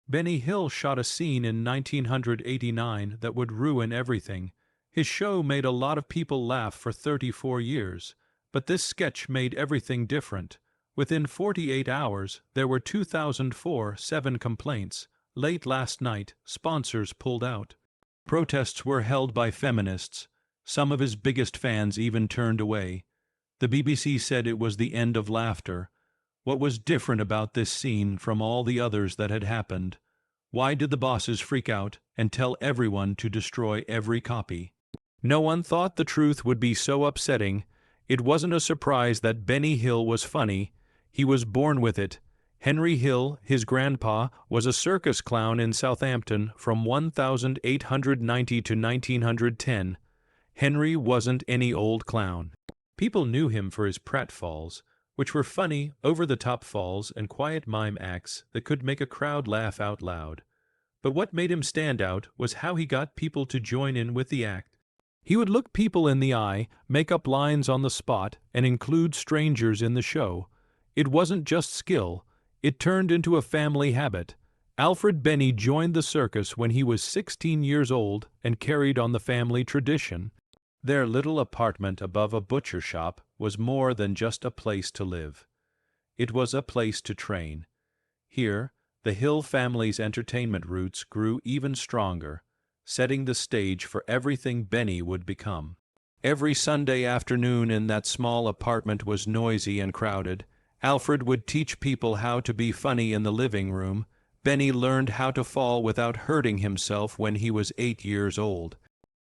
Benny Hill shot a scene in 1989 that would ruin everything. His show made a lot of people laugh for 34 years, but this sketch made everything different. Within 48 hours, there were 2,007 complaints. Late last night, sponsors pulled out. Protests were held by feminists. Some of his biggest fans even turned away. The BBC said it was the end of laughter. What was different about this scene from all the others that had happened? Why did the bosses freak out and tell everyone to destroy every copy? No one thought the truth would be so upsetting. It wasn't a surprise that Benny Hill was funny. He was born with it. Henry Hill, his grandpa, was a circus clown in Southampton from 1890 to 1910. Henry wasn't any old clown. People knew him for his pratfalls, which were funny, over-the-top falls and quiet mime acts that could make a crowd laugh out loud. But what made him stand out was how he got people to join in with the act. He would look people in the eye, make up lines on the spot, and include strangers in the show. It wasn't just skill. It turned into a family habit. Alfred Benny joined the circus when he was 16 years old and carried on the family tradition. Their little apartment above a butcher shop was more than just a place to live. It was a place to train. Here, the Hill family's entertainment roots grew even stronger, setting the stage for everything Benny would become. Every Sunday afternoon in that small apartment was noisy and crowded. Alfred would teach people how to be funny in the living room. Benny learned how to fall without hurting himself when he was 8 years old.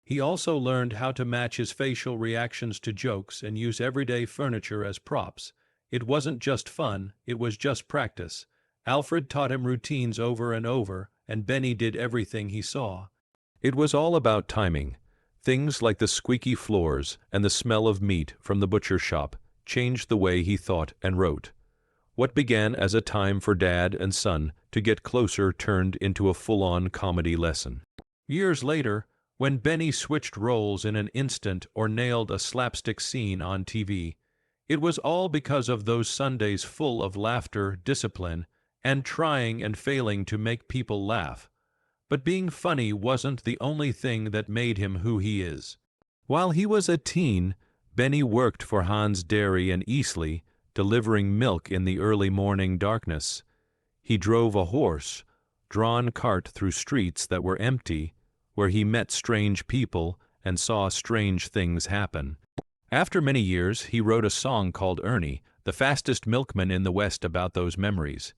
He also learned how to match his facial reactions to jokes and use everyday furniture as props. It wasn't just fun, it was just practice. Alfred taught him routines over and over, and Benny did everything he saw. It was all about timing. Things like the squeaky floors and the smell of meat from the butcher shop changed the way he thought and wrote. What began as a time for dad and son to get closer turned into a full-on comedy lesson. Years later, when Benny switched roles in an instant or nailed a slapstick scene on TV, it was all because of those Sundays full of laughter, discipline, and trying and failing to make people laugh. But being funny wasn't the only thing that made him who he is. While he was a teen, Benny worked for Hans Dairy in Eastleigh, delivering milk in the early morning darkness. He drove a horse-drawn cart through streets that were empty, where he met strange people and saw strange things happen. After many years, he wrote a song called Ernie, the fastest milkman in the West, about those memories.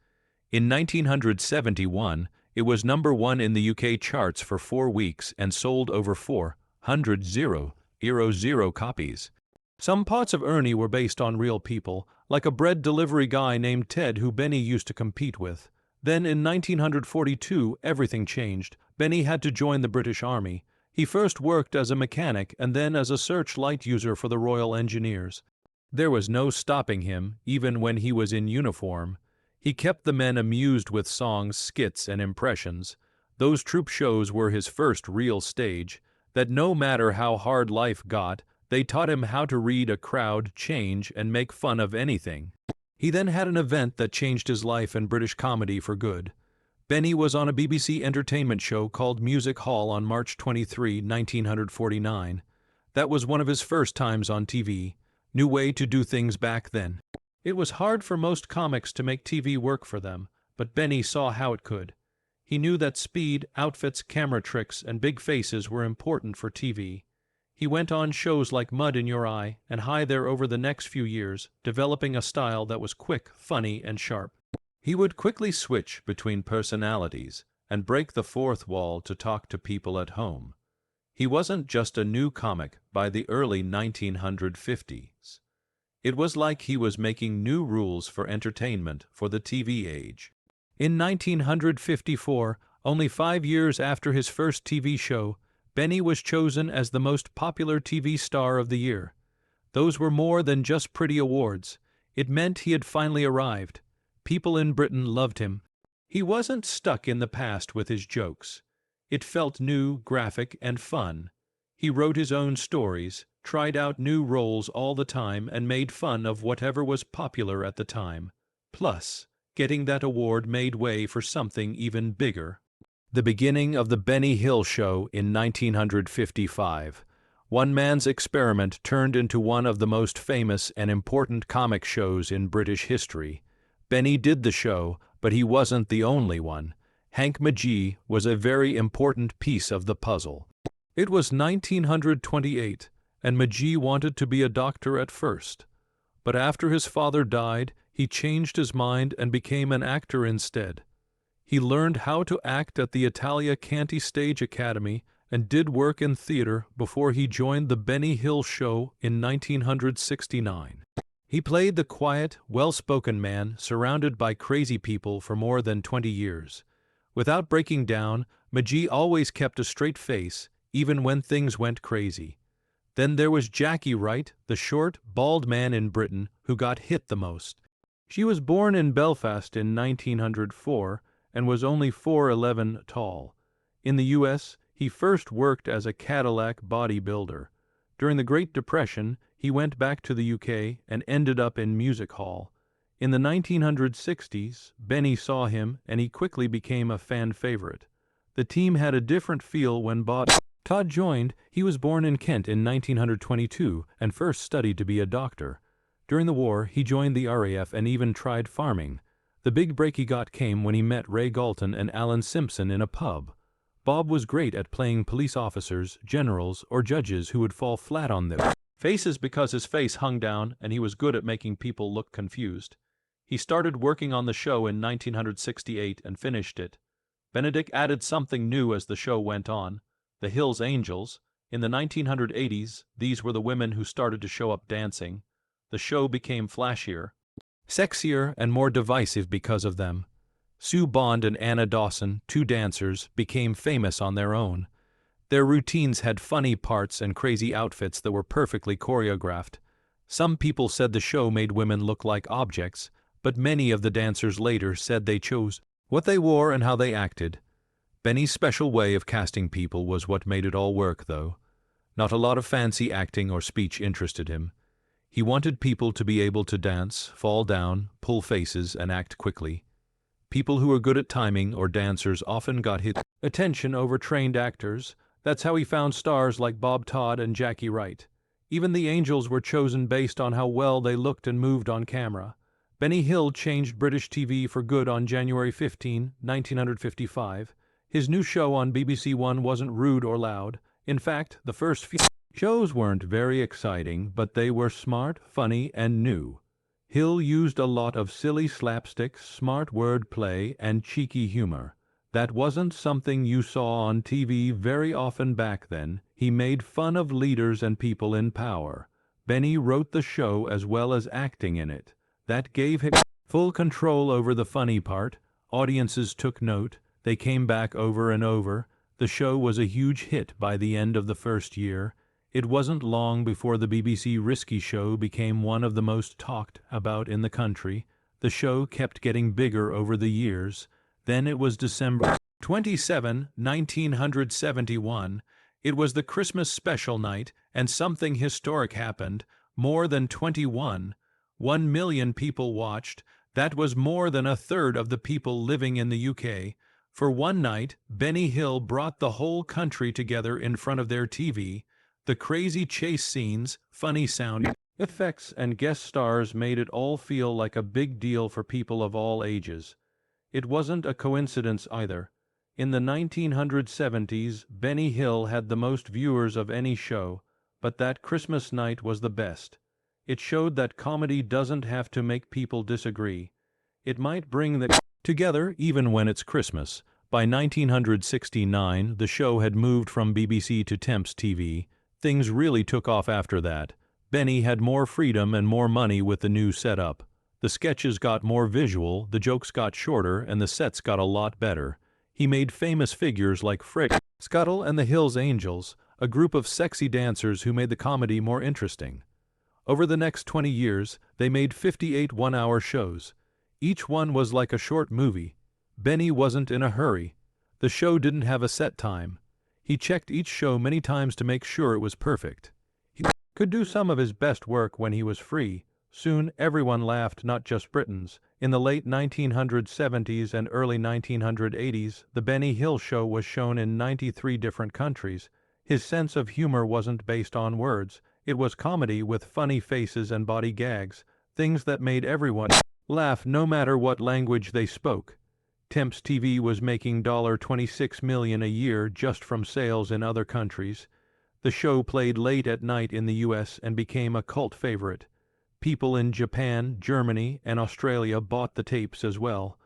In 1971, it was #1 in the UK charts for 4 weeks and sold over 400,000 copies. Some parts of Ernie were based on real people, like a bread delivery guy named Ted who Benny used to compete with. Then in 1942, everything changed. Benny had to join the British Army. He first worked as a mechanic and then as a searchlight user for the Royal Engineers. There was no stopping him, even when he was in uniform. He kept the men amused with songs, skits, and impressions. Those troupe shows were his first real stage, that no matter how hard life got, they taught him how to read a crowd, change, and make fun of anything. He then had an event that changed his life and British comedy for good. Benny was on a BBC entertainment show called Music Hall on March 23, 1949. That was one of his first times on TV. New way to do things back then. It was hard for most comics to make TV work for them, but Benny saw how it could. He knew that speed, outfits, camera tricks, and big faces were important for TV. He went on shows like Mud in Your Eye and Hi There over the next few years, developing a style that was quick, funny, and sharp. He would quickly switch between personalities and break the fourth wall to talk to people at home. He wasn't just a new comic by the early 1950s. It was like he was making new rules for entertainment for the TV age. In 1954, only 5 years after his first TV show, Benny was chosen as the most popular TV star of the year. Those were more than just pretty awards. It meant he had finally arrived. People in Britain loved him. He wasn't stuck in the past with his jokes. It felt new, graphic, and fun. He wrote his own stories, tried out new roles all the time, and made fun of whatever was popular at the time. Plus, Getting that award made way for something even bigger. The beginning of the Benny Hill Show in 1955. One man's experiment turned into one of the most famous and important comic shows in British history. Benny did the show, but he wasn't the only one. Hank Magee was a very important piece of the puzzle. It was 1928, and Magee wanted to be a doctor at first. But after his father died, he changed his mind and became an actor instead. He learned how to act at the Italia Canti Stage Academy and did work in theater before he joined the Benny Hill Show in 1969. He played the quiet, well-spoken man surrounded by crazy people for more than 20 years. Without breaking down, Magee always kept a straight face, even when things went crazy. Then there was Jackie Wright, the short, bald man in Britain who got hit the most. She was born in Belfast in 1904 and was only 4'11" tall. In the U.S., he first worked as a Cadillac bodybuilder. During the Great Depression, he went back to the UK and ended up in music hall. In the 1960s, Benny saw him and he quickly became a fan favorite. The team had a different feel when Todd joined. He was born in Kent in 1922 and first studied to be a doctor. During the war, he joined the RAF and even tried farming. The big break he got came when he met Ray Galton and Alan Simpson in a pub. Bob was great at playing police officers, generals, or judges who would fall flat on their faces because his face hung down, and he was good at making people look confused. He started working on the show in 1968 and finished it. Benedict added something new as the show went on: the Hills Angels. In the 1980s, these were the women who started to show up dancing. The show became flashier, sexier, and more divisive because of them. Sue Bond and Anna Dawson, two dancers, became famous on their own. Their routines had funny parts and crazy outfits that were perfectly choreographed. Some people said the show made women look like objects, but many of the dancers later said they chose what they wore and how they acted. Benny's special way of casting people was what made it all work, though. Not a lot of fancy acting or speech interested him. He wanted people to be able to dance, fall down, pull faces, and act quickly. People who were good at timing or dancers often got his attention over trained actors. That's how he found stars like Bob Todd and Jackie Wright. Even the Angels were chosen based on how well they looked and moved on camera. Benny Hill changed British TV for good on January 15, 1955. His new show on BBC One wasn't rude or loud. In fact, the first few shows weren't very exciting, but they were smart, funny, and new. Hill used a lot of silly slapstick, smart word play, and cheeky humor. That wasn't something you saw on TV very often back then. He made fun of leaders and people in power. Benny wrote the show as well as acting in it. That gave him full control over the funny part. Audiences took note. They came back over and over. The show was a huge hit by the end of the first year. It wasn't long before the BBC Risky Show became one of the most talked about in the country. The show kept getting bigger over the years. Then it was December 27, 1971. It was the Christmas special night, and something historic happened. More than 1 million people watched. That was more than a third of the people living in the UK. For one night, Benny Hill brought the whole country together in front of their TV. The crazy chase scenes, funny sound effects, and guest stars made it all feel like a big deal for people of all ages. It wasn't a coincidence either. In the 1970s, Benny Hill had the most viewers of any show, but that Christmas night was the best. It showed that comedy doesn't have to make people disagree. It might bring them together even when it's Christmas. By 1969, the show had moved from BBC to Temps TV. Things really took off after that. Benny had more freedom and more money with the new setup. The sketches got more visual, the jokes got shorter, and the sets got a lot better. He made famous figures like Frick Scuttle and the Hills Angels, a group of sexy dancers who made the comedy more interesting. Over the next 20 years, they made 58 one-hour shows. Each one was like a short movie. Benny wasn't in a hurry. The show didn't have a set time. He checked each show many times to make sure it was perfect. He could do some of his best work when he was free. Soon everyone laughed, not just Britons. In the late 1970s and early 1980s, The Benny Hill Show was shown in 93 different countries. His sense of humor wasn't based on words. It was comedy with funny faces and body gags, things that made everyone laugh no matter what language they spoke. Temps TV was making $26 million a year just from sales in other countries. The show played late at night in the U.S. and became a cult favorite. People in Japan, Germany, and Australia bought the tapes as well.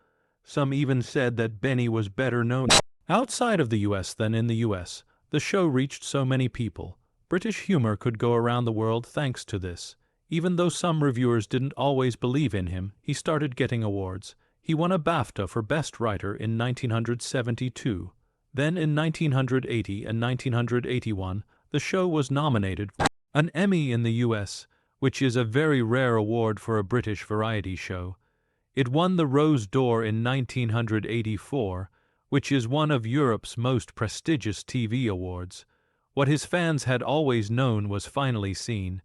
Some even said that Benny was better known outside of the U.S. than in the U.S. The show reached so many people. British humor could go around the world thanks to this. Even though some reviewers didn't always believe in him, he started getting awards. He won a BAFTA for Best Writer in 1972. Then in 1980 and 1981, the show was nominated for an Emmy in the U.S., which is a very rare award for a British variety show. It won the Rose d'Or in 1984, which is one of Europe's most prestigious TV awards. What his fans had always known was finally seen.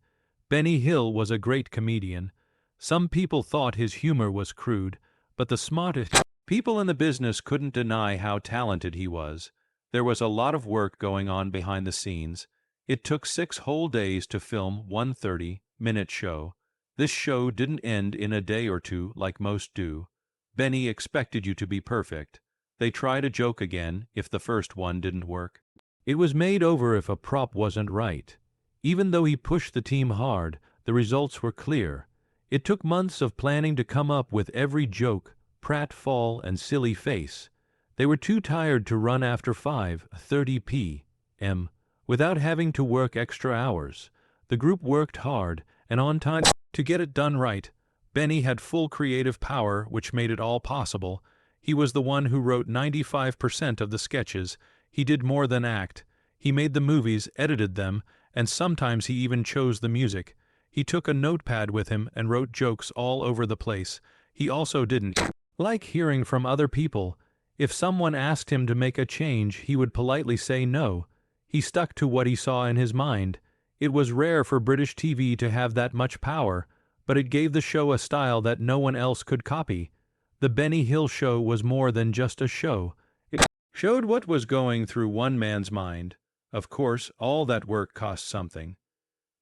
Benny Hill was a great comedian. Some people thought his humor was crude, but the smartest people in the business couldn't deny how talented he was. There was a lot of work going on behind the scenes. It took 6 whole days to film one 30-minute show. This show didn't end in a day or two like most do. Benny expected you to be perfect. They tried a joke again if the first one didn't work. It was made over if a prop wasn't right. Even though he pushed the team hard, the results were clear. It took months of planning to come up with every joke, pratfall, and silly face. They were too tired to run after 5:30 p.m. without having to work extra hours. The group worked hard and on time to get it done right. Benny had full creative power, which made it all possible. He was the one who wrote 95% of the sketches. He did more than act. He made the movies, edited them, and sometimes he even chose the music. He took a notepad with him and wrote jokes all over the place. He also didn't like hearing from other people. If someone asked him to make a change, he would politely say no. He stuck to what he saw in his mind. It was rare for British TV to have that much power, but it gave the show a style that no one else could copy. The Benny Hill Show was more than just a show. It showed what was going through one man's mind. Of course, all that work cost something.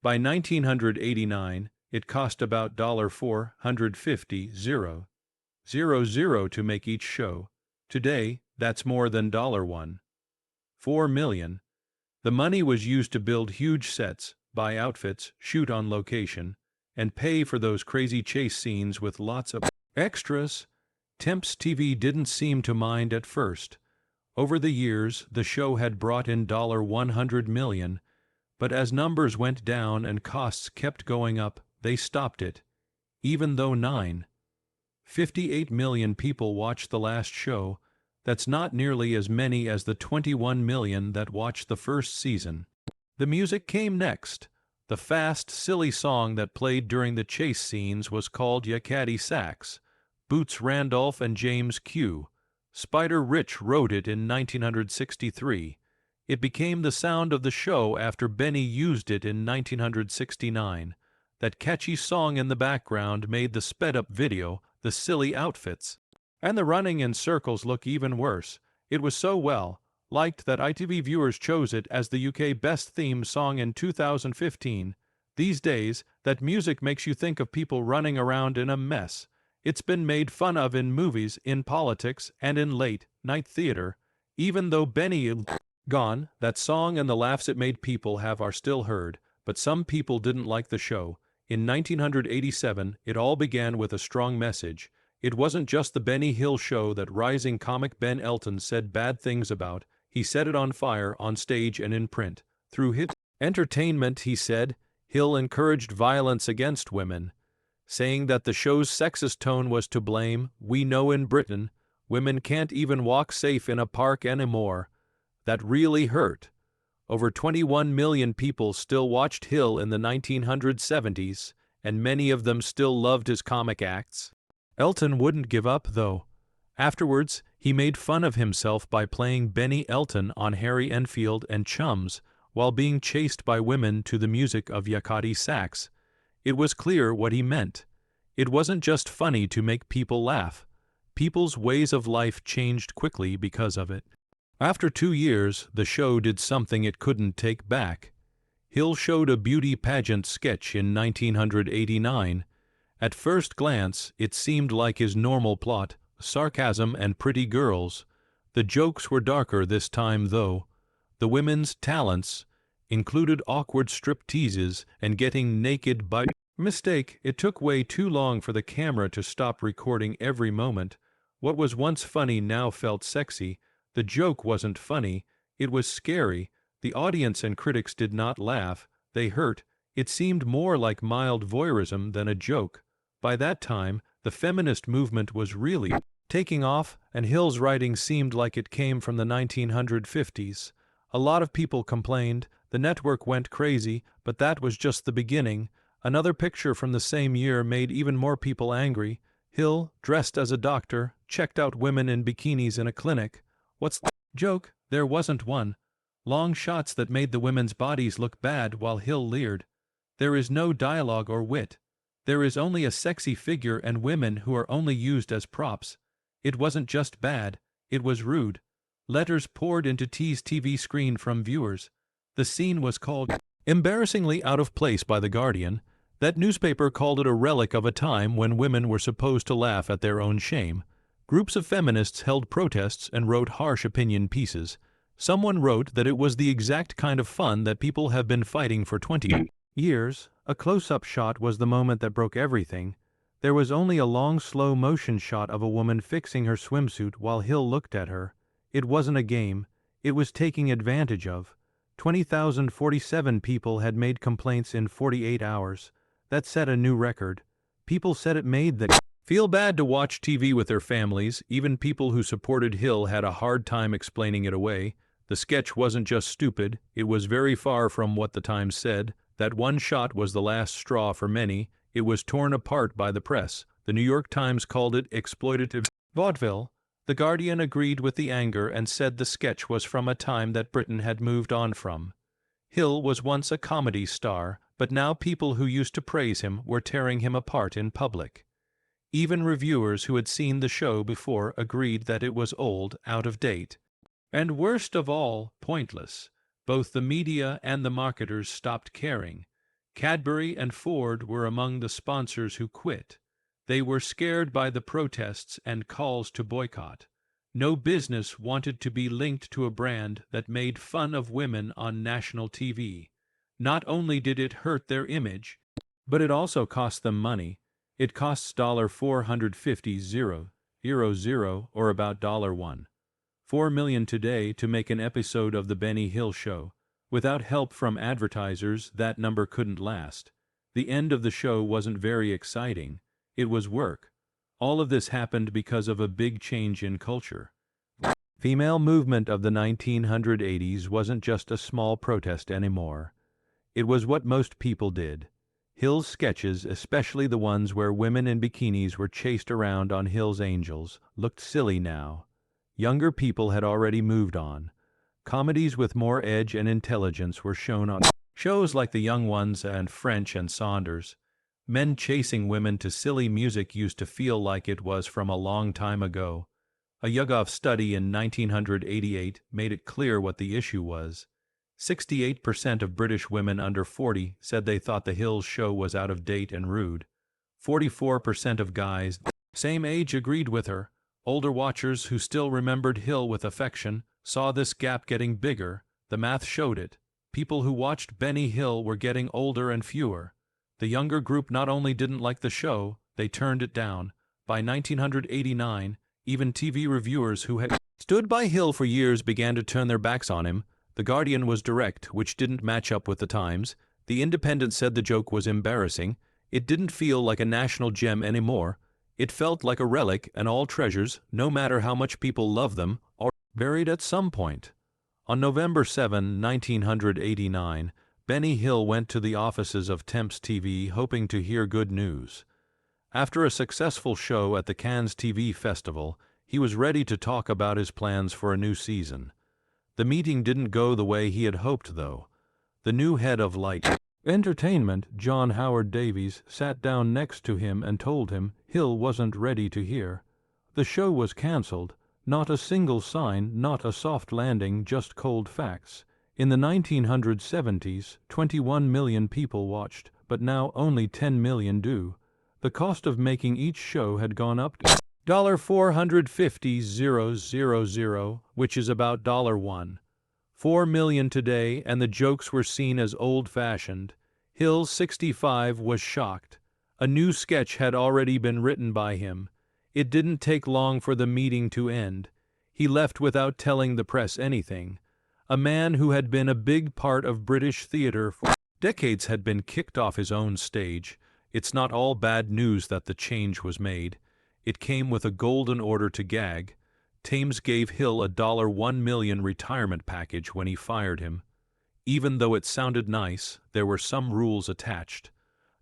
By 1989, it cost about $450,000 to make each show. Today, that's more than $1. $4 million. The money was used to build huge sets, buy outfits, shoot on location, and pay for those crazy chase scenes with lots of extras. Temps TV didn't seem to mind at first. Over the years, the show had brought in $100 million, but as numbers went down and costs kept going up, they stopped it. Even though 58 million people watched the last show, that's not nearly as many as the 21 million that watched the first season. The music came next. The fast, silly song that played during the chase scenes was called Yakety Sax. Boots Randolph and James Q. Spider Rich wrote it in 1963. It became the sound of the show after Benny used it in 1969. That catchy song in the background made the sped-up video, the silly outfits, and the running in circles look even worse. It was so well liked that ITV viewers chose it as the UK Best Theme Song in 2015. These days, that music makes you think of people running around in a mess. It's been made fun of in movies, in politics, and in late-night theater. Even though Benny is gone, that song and the laughs it made people have are still heard, but some people didn't like the show. In 1987, it all began with a strong message. It wasn't just the Benny Hill Show that rising comic Ben Elton said bad things about. He set it on fire on stage and in print. Through his entertainment, he said, Hill encouraged violence against women, saying that the show's sexist tone was to blame. We know in Britain, women can't even walk safe in a park anymore. That really hurt. Over 21 million people still watched Hill in the 1970s, and many of them still loved his comic acts. Elton wouldn't give up, though. Afterwards, he made fun of himself by playing Benny Elton on Harry Enfield and Chums while being chased by women to the music of Yakety Sax. It was clear what he meant. It wasn't just funny to make people laugh. People's ways of life changed quickly because of it. After 2 years, the show did something it couldn't take back. Hill showed a beauty pageant sketch in 1989. At first glance, it seemed like his normal plot, sarcasm and pretty girls. The jokes were darker this time, though. The women's talents included awkward strip teases and getting naked by mistake. It took way too long for the camera to stop recording every moment. What was once funny now felt sexy. The joke wasn't funny, it was scary. The audience and critics did not laugh, they hurt. It seemed more like mild voyeurism than a joke. By that time, the feminist movement was really taking off, and Hill's writing seemed like it came from the 1950s. A lot of people complained, the network went crazy, but that was just the beginning. Another picture from the same year made even more people angry. Hill, dressed as a doctor, checked out women in bikinis in a clinic. What's the joke? There wasn't one. Long shots that made the women's bodies look bad while Hill leered. There is no dialogue or wit. There is only a sexy figure and women who are only used as props. It wasn't just bad, it was rude. Letters poured into T's TV screen from viewers. The scene was called embarrassingly out of place by The Guardian. That newspaper called it a relic of a time when women were supposed to laugh at their own shame. Groups of feminists held protests and wrote harsh opinion pieces. Someone wrote that it was the exact kind of fun that people have been fighting for 20 years. A close-up shot was the moment that broke everything. There was only a long slow-motion shot of a woman fixing her swimsuit while Hill looked at her. It wasn't a game. It was taking advantage of. 20,047 people had made complaints in 48 hours. That set a new record. People said it made the feel bad to watch TV with their families. Even people who supported Hill had a hard time explaining it away. The sketch wasn't just stupid, it was very far from what the Times said. That one shot was the last straw for many. It was torn apart by the press. The New York Times called it exploitative vaudeville. The Guardian agreed with the anger and said the sketch was from a time that Britain had moved on from. Hill was once a comedy star, but now people who used to praise him were tearing him apart in public. Even reviewers who had seen the show before agreed that it was old, out of date, and worst of all, pointless. Both the media and the marketers stopped caring. Cadbury and Ford were among the sponsors who quit. They were scared by the protests and calls to boycott. No business wanted to be linked to a brand that made fun of women on national TV. Not only did it hurt their image, but it also cost them money. It costs $450,000, or about $1. $4 million today to make an episode of The Benny Hill Show. Without help from advertisers, that number couldn't last. The end of the show wasn't very exciting. It was work. All of this happened because of a big change in culture. Female movement of the 1980s wasn't just a small protest anymore. It was what most people did. Hill's sketches, especially the ones where women in bikinis were chased around on Hill's Angels, looked silly now. Younger people had already moved on. Comedies with more edge and intelligence were shown on shows like The Young Ones and French and Saunders. Men chasing women to silly music used to feel like it was from a long time ago. A YouGov study in 1988 made it clear what the issue was. 68% of British women under 40 said they thought the Hill show was out of date and rude. 44% of guys same age agreed with her. Older watchers who still remembered Hill with affection saw this gap getting bigger. The math showed it. People who watched Benny Hill were getting older and fewer. The younger group not only didn't like the show, they turned it down. By 1989, even TV reviewers who had stood by Hill for years began to turn their backs on him. The Guardian was direct, which didn't match up with the Times. The Independent said the joke was embarrassing. It didn't feel like a national gem anymore. It felt like a relic, and all treasures, no matter how much people love them, are buried at some point. On November 7, 1989, Benny Hill went to the offices of Temps TV hoping to hear good news. After a successful show at the Cannes TV Festival, he was ready to talk about his plans for a new season. The meeting didn't go the way he had hoped, though. The new head of Light Entertainment, John Howard Davies sat down next to him and told him Hill wasn't ready to hear. The show was cancelled. Not a single sign, not a soft landing, just cold facts. In the 1970s, 21 million people watched, but now only 10 million do. The cost of making each show had gone up to $450,000, which is about $1. 4 million today, and the jokes were seen as old-fashioned. Hill, 65, was shocked. A new sketch had already been written by him. It didn't take long for the meeting to end. He left without telling the press anything. A man who had been a big part of British theatre for decades had been kicked off his own stage. It's not all bad news that the change was made. It came with a golden order to gag. Thames gave Hill a $1 million retirement package when he fired him. Even though it sounded nice, there were some rules attached.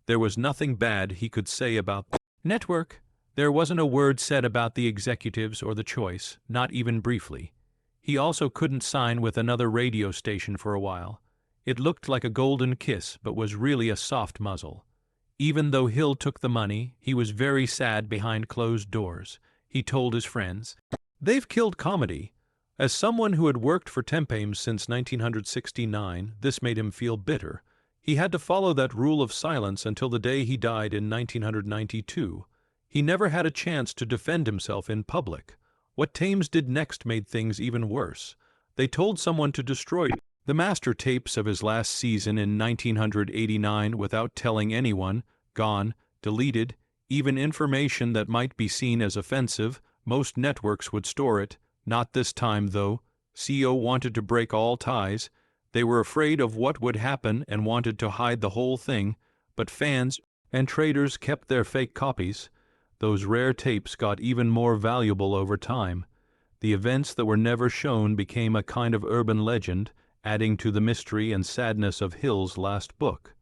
There was nothing bad he could say about the network. There wasn't a word said about the executives or the choice, not even briefly. He also couldn't sign with another radio station for a while. It looked like a golden kiss, but was really a soft muzzle. Even though Hill took the money, he was very sad behind closed doors. He told his friends, "They've killed comedy." As someone who had worked for Thames since 1969, this made him feel bitter. He had to follow that rule of silence until the day he died in 1992. He never had a chance to defend himself in public. What Thames did next made things even worse. They told someone to destroy the master tapes of his last season in 1989 without telling anyone, gone, deleted, even information that might be seen as offensive. Most networks would store it. Not this time, though. CO wanted to break all ties. They were afraid of what would happen and wanted to hide the whole thing, but fans and traders kept their fake copies. Those rare tapes got even more valuable over time. The events that were never shown became a kind of urban legend, adding to the mystery and sadness of Hill's last book.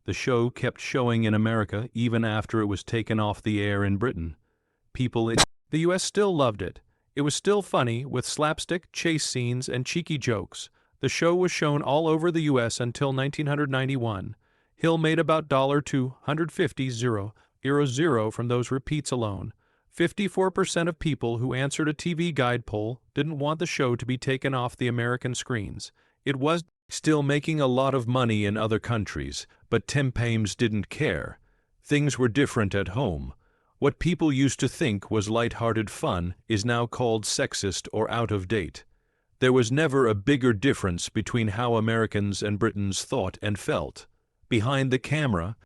The show kept showing in America even after it was taken off the air in Britain. People in the U.S. still loved it. It was still funny, with slapstick, chase scenes, and cheeky jokes. The show was shown all over the U.S. until 1991. Hill made about $250,000 from those repeats alone. 54% of people who answered a TV guide poll didn't want the show to be taken off the American screens. It was still making a lot of money in other countries, but Thames didn't care. Things were different at home. What people used to think was light-hearted fun is now called sexist or out of date. There was never a bigger difference between how Americans and Britons thought and felt. Behind the camera,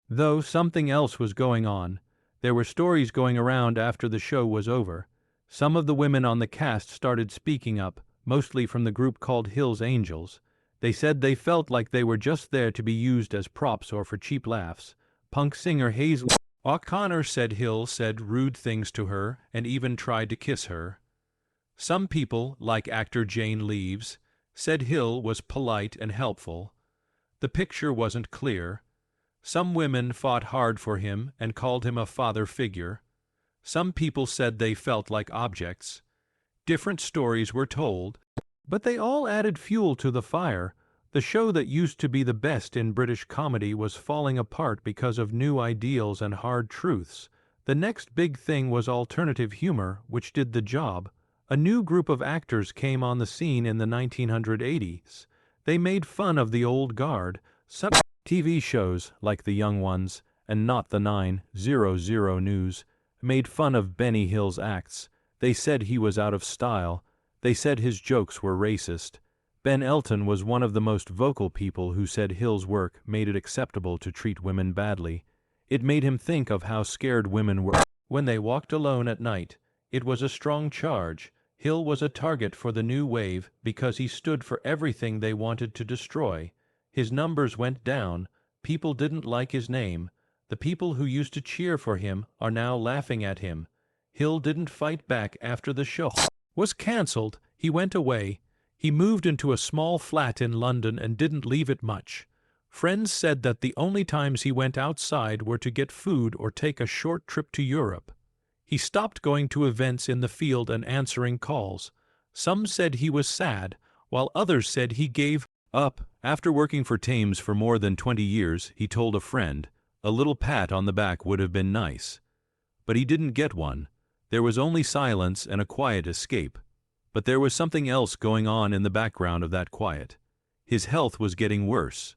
though, something else was going on. There were stories going around after the show was over. Some of the women on the cast started speaking up, mostly from the group called Hill's Angels. They said they felt like they were just there to be used as props or for cheap laughs. Punk singer Hazel O'Connor said Hill said rude things to her and even tried to kiss her. Some people, like actor Jane Leeves, said Hill was polite and helpful. The picture wasn't clear. Some women fought hard for him and called him a father figure. Some people said they felt like objects. Different stories were told, but they all added fuel to the fire. The show that used to be the best in British comedy was falling apart because of new ideals and hard truths. The next big thing was alternative humor, which did the job. A new group of actors came on the scene in the 1980s. They made fun of the old guard. Some TV shows, like The Young Ones and Not the 900 News, made fun of Benny Hill's acts. They said he was out of style. They said his jokes were racist. Ben Elton was one of the most vocal people who said Hill's work made it acceptable to treat women badly. It made him think of how scared women were when they walked alone at night. It was a strong charge. Hill was a target for the new wave because he stood for everything they wanted to destroy. His numbers went down. People didn't like his name. The people who used to cheer for him are now laughing at him. Hill didn't fight back after the show was cancelled. He went away. He moved into a small flat in London and didn't leave it much. Friends said that the only times he went outside were to get food or take a short trip to Europe. He stopped going to events in the field and answering calls. Some said he was sad, while others said he gave After working for Thames for more than 20 years, he told a friend, a little pat on the back would have been nice. But he didn't get one. There was only silence and a quiet escape. But there was something else going on in the background of that quiet. His health was getting worse.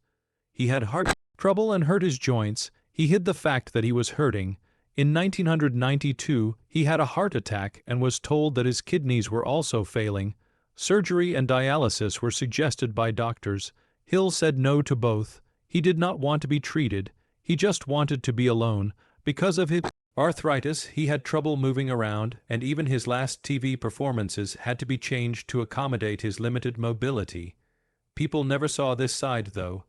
He had heart trouble and hurt his joints. He hid the fact that he was hurting. In 1992, he had a heart attack and was told that his kidneys were also failing. Surgery and dialysis were suggested by doctors. Hill said no to both. He did not want to be treated. He just wanted to be alone. Because of his arthritis, he had trouble moving around, and even his last TV performances had to be changed to accommodate his limited mobility. People never saw this side, though.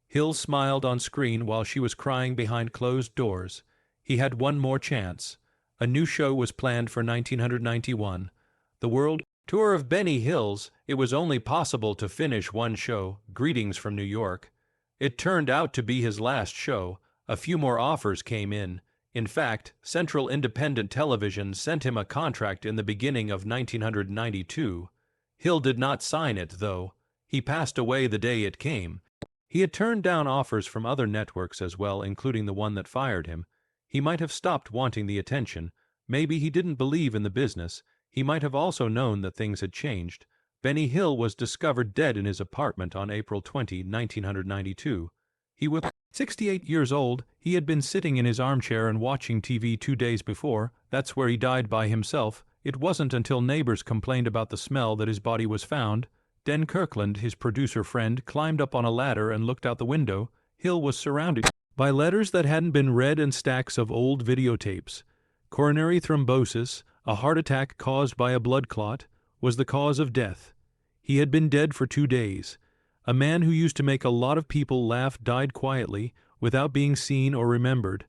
Hill smiled on screen while she was crying behind closed doors. He had one more chance. A new show was planned for 1991. The world tour of Benny Hill's. It was only possible to finish one show, Greetings from New York. It turned out to be his last show. A few more offers came in. In fact, Central Independent Television sent him a contract in the beginning of 1992. Hill did not sign it, though. He passed away the day it came. He had turned down offers from other networks as well, including the one that fired him. He might have stopped wanting the attention. Maybe he didn't believe in the business. He might have also known that things had changed. Benny Hill was discovered dead in his apartment on April 20, 1992. He was 68 years old. He had been sitting in his armchair and watching TV 2 days before. That's where he died by himself. It wasn't until neighbors complained about the smell that his body was found. Den Kirkland, his producer friend, climbed up on a ladder and looked out the window. Hill was surrounded by letters that hadn't been read and stacks of old videotapes. Coronary thrombosis, a heart attack caused by a blood clot, was the cause of death. He had been dead for 2 days. A man who used to make a lot of people laugh died quietly, without being seen or remembered.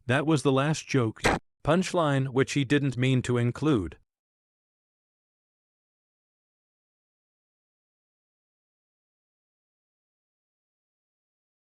That was the last joke. Punchline which he didn't mean to include.